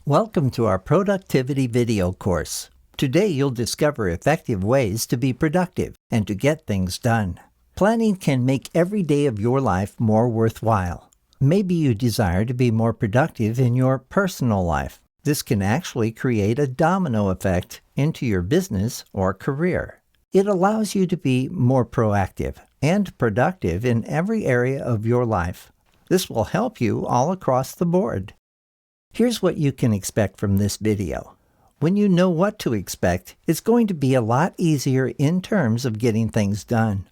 Welcome to our productivity video course. Today you'll discover effective ways to be productive and to get things done. Planning can make every day of your life more worthwhile. Maybe you desire to be more productive in your personal life. This can actually create a domino effect into your business or career. It allows you to be more proactive and productive in every area of your life. This will help you all across the board. Here's what you can expect from this video. When you know what to expect, it's going to be a lot easier in terms of getting things done.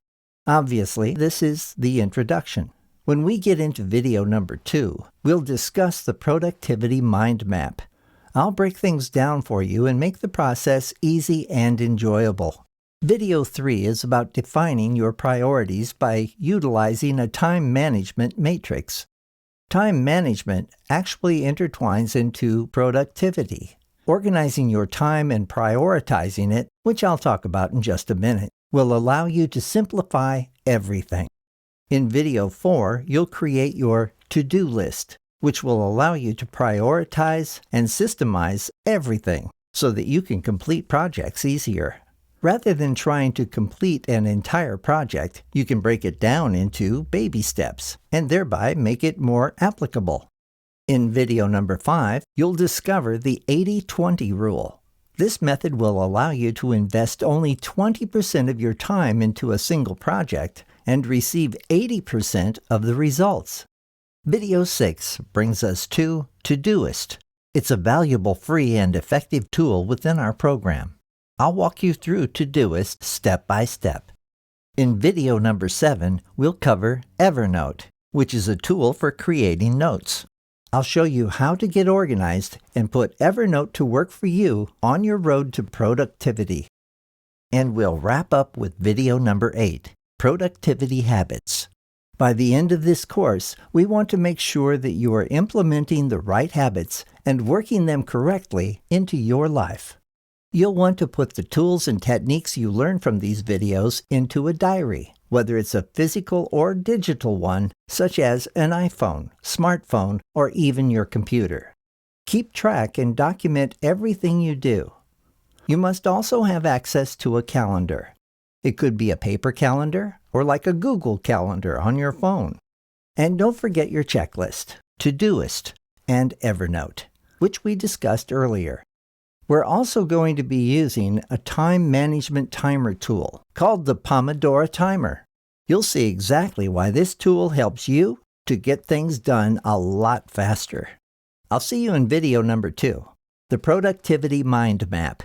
Obviously, this is the introduction. When we get into video number 2, we'll discuss the productivity mind map. I'll break things down for you and make the process easy and enjoyable. Video 3 is about defining your priorities by utilizing a time management matrix. Time management actually intertwines into productivity. Organizing your time and prioritizing it, which I'll talk about in just a minute, will allow you to simplify everything. In video 4, you'll create your to-do list, which will allow you to prioritize and systemize everything so that you can complete projects easier. Rather than trying to complete an entire project, you can break it down into baby steps and thereby make it more applicable. In video number 5, you'll discover the 80-20 rule. This method will allow you to invest only 20% of your time into a single project and receive 80% of the results. Video 6 brings us to Todoist. It's a valuable, free, and effective tool within our program. I'll walk you through Todoist step by step. In video number 7, we'll cover Evernote, which is a tool for creating notes. I'll show you how to get organized and put Evernote to work for you on your road to productivity. And we'll wrap up with video number 8, Productivity Habits. By the end of this course, we want to make sure that you are implementing the right habits and working them correctly into your life. You'll want to put the tools and techniques you learn from these videos into a diary, whether it's a physical or digital one, such as an iPhone, smartphone, or even your computer. Keep track and document everything you do. You must also have access to a calendar. It could be a paper calendar or like a Google Calendar on your phone. And don't forget your checklist, Todoist, and Evernote, which we discussed earlier. We're also going to be using a time management timer tool called the Pomodoro Timer. You'll see exactly why this tool helps you to get things done a lot faster. I'll see you in video number 2, the Productivity Mind Map.